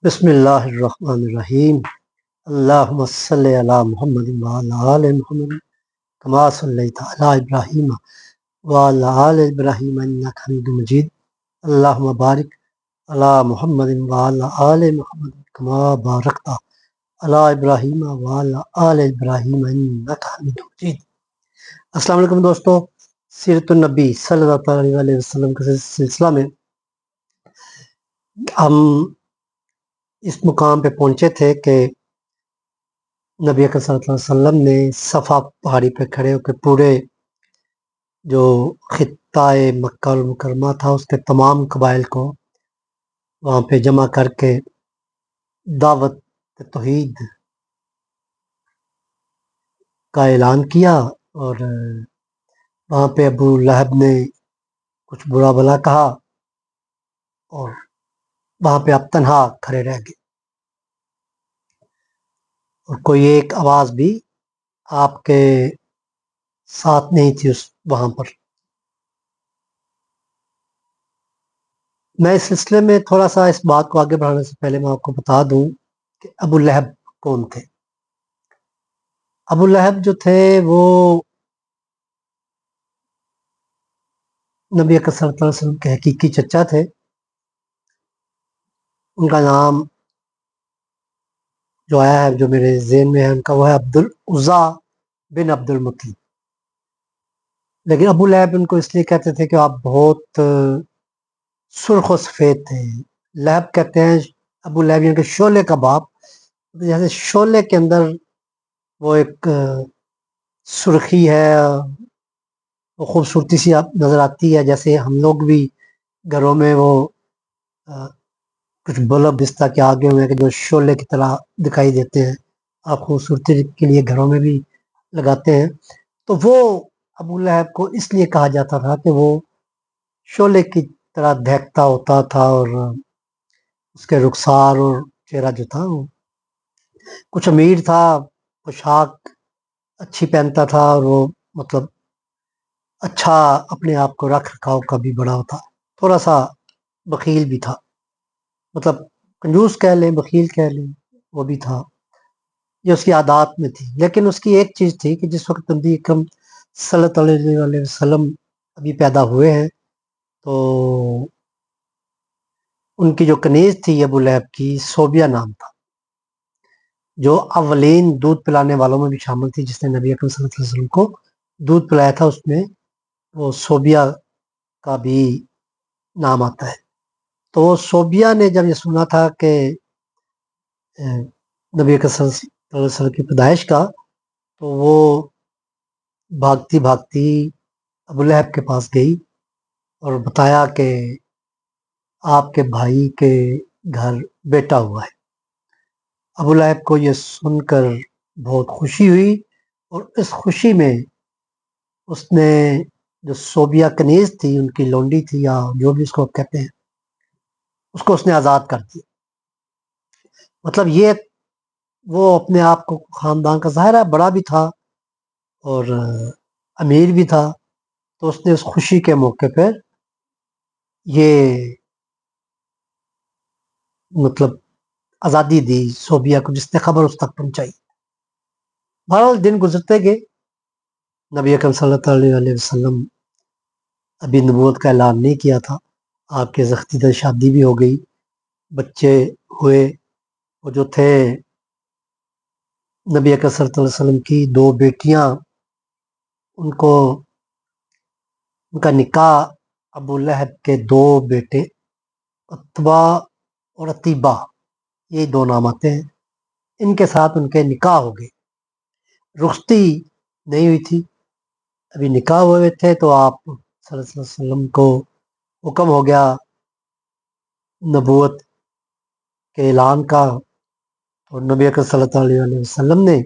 बिस्मिल्लाहिर रहमानिर रहीम। अल्लाहुम्मा सल्लि अला मुहम्मद व अला आलि मुहम्मद कमा सल्लैता अला इब्राहीम व अला आलि इब्राहीम इन्नका हमीदुम मजीद। अल्लाहुम्मा बारिक अला मुहम्मद व अला आलि मुहम्मद कमा बारकता अला इब्राहीम व अला आलि इब्राहीम इन्नका हमीदुम मजीद। अस्सलाम वालेकुम दोस्तों, सीरतुन नबी सल्लल्लाहु अलैहि वसल्लम के सिलसिला में हम इस मुकाम पे पहुंचे थे कि नबी अकरम सल्लल्लाहु अलैहि वसल्लम ने सफ़ा पहाड़ी पे खड़े होकर पूरे जो खित्ताए मक्का और मुकरमा था उसके तमाम कबाइल को वहाँ पे जमा करके दावत तौहीद का ऐलान किया। और वहाँ पे अबू लहब ने कुछ बुरा भला कहा और वहाँ पे आप तन्हा खड़े रह गए और कोई एक आवाज़ भी आपके साथ नहीं थी उस वहाँ पर। मैं इस सिलसिले में थोड़ा सा इस बात को आगे बढ़ाने से पहले मैं आपको बता दूं कि अबू लहब कौन थे। अबू लहब जो थे वो नबी अकरम सल्लल्लाहु अलैहि वसल्लम के हकीकी चचा थे। उनका नाम जो आया है, जो मेरे ज़हन में है, उनका वो है अब्दुल उज़्ज़ा बिन अब्दुल मुत्तलिब। लेकिन अबू लहब उनको इसलिए कहते थे कि आप बहुत सुर्ख और सफ़ेद थे। लहब कहते हैं अबू लहब यानी कि शोले का बाप। जैसे शोले के अंदर वो एक सुर्खी है, वो खूबसूरती सी आप नज़र आती है। जैसे हम लोग भी घरों में वो अ, कुछ बल्ब बिस्ता के आगे हुए कि जो शोले की तरह दिखाई देते हैं, आप खूबसूरती के लिए घरों में भी लगाते हैं। तो वो अबू लहब को इसलिए कहा जाता था कि वो शोले की तरह दहकता होता था और उसके रुखसार और चेहरा जो था वो कुछ अमीर था, पोशाक अच्छी पहनता था और वो मतलब अच्छा अपने आप को रख रखाव का भी बड़ा होता, थोड़ा सा बखील भी था। मतलब कंजूस कह लें, बखील कह लें, वो भी था। ये उसकी आदत में थी। लेकिन उसकी एक चीज़ थी कि जिस वक्त नबी अकरम सल्लल्लाहु अलैहि वसल्लम अभी पैदा हुए हैं तो उनकी जो कनीज थी अबू लहब की, सोबिया नाम था, जो अवलीन दूध पिलाने वालों में भी शामिल थी। जिसने नबी अकरम सल्लल्लाहु अलैहि वसल्लम को दूध पिलाया था, उसमें वो सोबिया का भी नाम आता है। तो सोबिया ने जब ये सुना था कि नबी अकरम सल्लल्लाहु अलैहि वसल्लम की पैदाइश का, तो वो भागती भागती अबू लहब के पास गई और बताया कि आपके भाई के घर बेटा हुआ है। अबू लहब को ये सुनकर बहुत खुशी हुई और इस खुशी में उसने जो सोबिया कनीज थी, उनकी लौंडी थी या जो भी उसको कहते हैं, उसको उसने आज़ाद कर दिया। मतलब ये वो अपने आप को खानदान का ज़ाहिर है बड़ा भी था और अमीर भी था, तो उसने उस खुशी के मौके पर ये मतलब आज़ादी दी सोबिया को, जिसने खबर उस तक पहुंचाई। बहरहाल दिन गुजरते गए, नबी अकरम सल्लल्लाहु अलैहि वसल्लम अभी नबूवत का ऐलान नहीं किया था। आपके ज़ख्ती शादी भी हो गई, बच्चे हुए। वो जो थे नबी अकरम सल्लल्लाहु अलैहि वसल्लम की दो बेटियां, उनको उनका निकाह अबू लहब के दो बेटे अतबा और अतीबा, ये दो नाम आते हैं, इनके साथ उनके निकाह हो गए। रुख्सती नहीं हुई थी, अभी निकाह हुए थे। तो आप सल्लल्लाहु अलैहि वसल्लम को हुक्म हो गया नबूवत के ऐलान का। और नबी अकरम सल्लल्लाहु अलैहि वसल्लम ने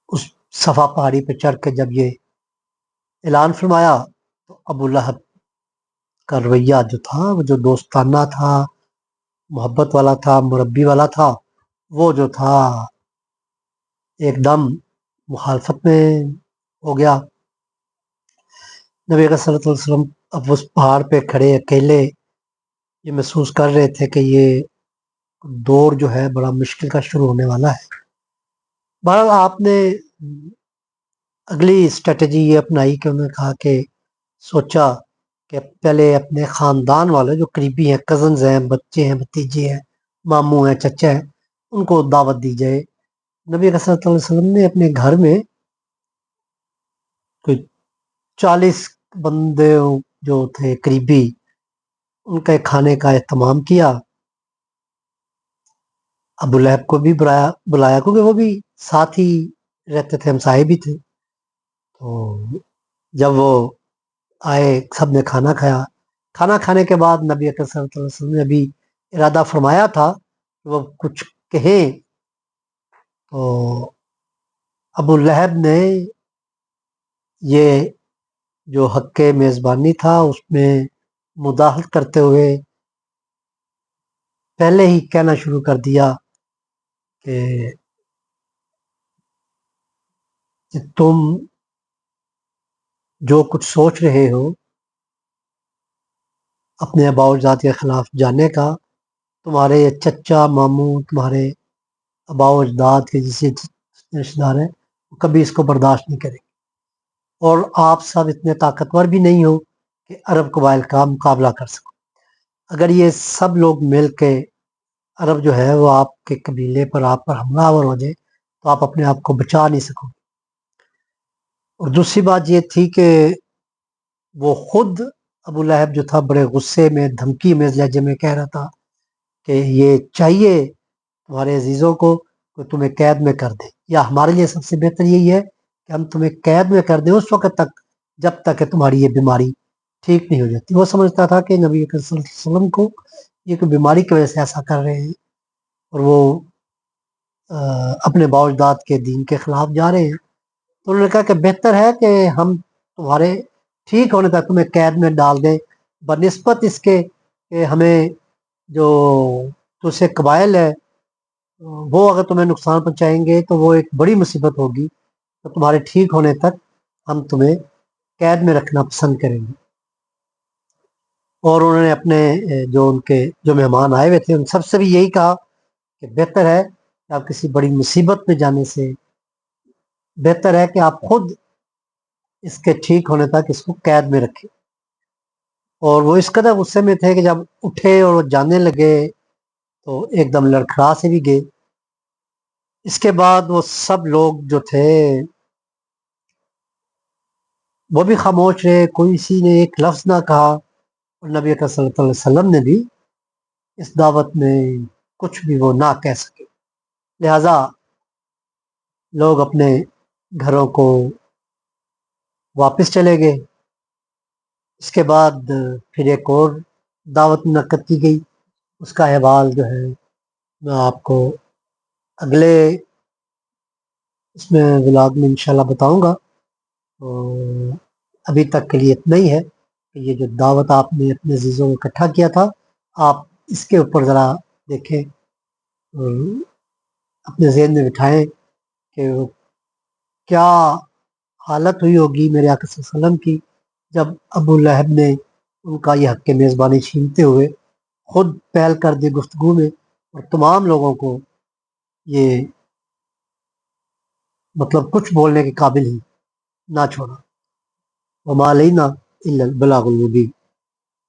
उस सफ़ा पहाड़ी पर चढ़ के जब ये ऐलान फरमाया, तो अबू लहब का रवैया जो था, वो जो दोस्ताना था, मोहब्बत वाला था, मुरब्बी वाला था, वो जो था एकदम मुखालफत में हो गया। नबी अकरम सल्लल्लाहु अलैहि वसल्लम अब उस पहाड़ पे खड़े अकेले, یہ محسوس کر رہے تھے کہ یہ دور جو ہے بڑا مشکل کا شروع ہونے والا ہے۔ بہرحال آپ نے اگلی اسٹریٹجی یہ اپنائی کہ انہوں نے کہا کہ سوچا کہ پہلے اپنے خاندان والے جو قریبی ہیں، کزنز ہیں، بچے ہیں، بھتیجے ہیں، ماموں ہیں، چچا ہیں، ان کو دعوت دی جائے۔ نبی صلی اللہ علیہ وسلم نے اپنے گھر میں کوئی 40 بندے جو تھے قریبی، ان کے کھانے کا اہتمام کیا۔ ابو لہب کو بھی بلایا کیونکہ وہ بھی ساتھ ہی رہتے تھے، ہمسائے بھی تھے۔ تو جب وہ آئے، سب نے کھانا کھایا۔ کھانا کھانے کے بعد نبی اکرم صلی اللہ علیہ وسلم نے ابھی ارادہ فرمایا تھا کہ وہ کچھ کہیں، تو ابو لہب نے یہ جو حق میزبانی تھا اس میں مداخلت کرتے ہوئے پہلے ہی کہنا شروع کر دیا کہ تم جو کچھ سوچ رہے ہو اپنے آباء و اجداد کے خلاف جانے کا، تمہارے چچا ماموں، تمہارے آباء و اجداد کے جسے رشتہ دار ہیں، کبھی اس کو برداشت نہیں کریں گے، اور آپ سب اتنے طاقتور بھی نہیں ہو کہ عرب قبائل کا مقابلہ کر سکو۔ اگر یہ سب لوگ مل کے عرب جو ہے وہ آپ کے قبیلے پر، آپ پر حملہ آور ہو جائے تو آپ اپنے آپ کو بچا نہیں سکو۔ اور دوسری بات یہ تھی کہ وہ خود ابو لہب جو تھا بڑے غصے میں، دھمکی میں، لہجے میں کہہ رہا تھا کہ یہ چاہیے تمہارے عزیزوں کو کہ تمہیں قید میں کر دیں، یا ہمارے لیے سب سے بہتر یہی ہے کہ ہم تمہیں قید میں کر دیں اس وقت تک جب تک کہ تمہاری یہ بیماری ٹھیک نہیں ہو جاتی۔ وہ سمجھتا تھا کہ نبی کریم صلی اللہ علیہ وسلم کو یہ کوئی بیماری کی وجہ سے ایسا کر رہے ہیں اور وہ اپنے باوجداد کے دین کے خلاف جا رہے ہیں۔ تو انہوں نے کہا کہ بہتر ہے کہ ہم تمہارے ٹھیک ہونے تک تمہیں قید میں ڈال دیں، بنسبت اس کے کہ ہمیں جو دوسرے قبائل ہے وہ اگر تمہیں نقصان پہنچائیں گے تو وہ ایک بڑی مصیبت ہوگی، تو تمہارے ٹھیک ہونے تک ہم تمہیں قید میں رکھنا پسند کریں گے۔ اور انہوں نے اپنے جو ان کے جو مہمان آئے ہوئے تھے ان سب سے بھی یہی کہا کہ بہتر ہے کہ آپ کسی بڑی مصیبت میں جانے سے بہتر ہے کہ آپ خود اس کے ٹھیک ہونے تک اس کو قید میں رکھیں۔ اور وہ اس قدر غصے میں تھے کہ جب اٹھے اور وہ جانے لگے تو ایک دم لڑکھڑا سے بھی گئے۔ اس کے بعد وہ سب لوگ جو تھے وہ بھی خاموش رہے، کوئی کسی نے ایک لفظ نہ کہا، اور نبی اکرم صلی اللہ علیہ وسلم نے بھی اس دعوت میں کچھ بھی وہ نہ کہہ سکے۔ لہذا لوگ اپنے گھروں کو واپس چلے گئے۔ اس کے بعد پھر ایک اور دعوت منعقد کی گئی، اس کا احوال جو ہے میں آپ کو اگلے اس میں ولاگ میں انشاءاللہ بتاؤں گا۔ ابھی تک کے لیے اتنا ہی ہے کہ یہ جو دعوت آپ نے اپنے عزیزوں کو اکٹھا کیا تھا، آپ اس کے اوپر ذرا دیکھیں، اپنے ذہن میں بٹھائیں کہ کیا حالت ہوئی ہوگی میرے آقا صلی اللہ علیہ وسلم کی جب ابو لہب نے ان کا یہ حق میزبانی چھینتے ہوئے خود پہل کر دی گفتگو میں، اور تمام لوگوں کو یہ مطلب کچھ بولنے کے قابل ہی نہ چھوڑا۔ وما علینا الا البلاغ المبین۔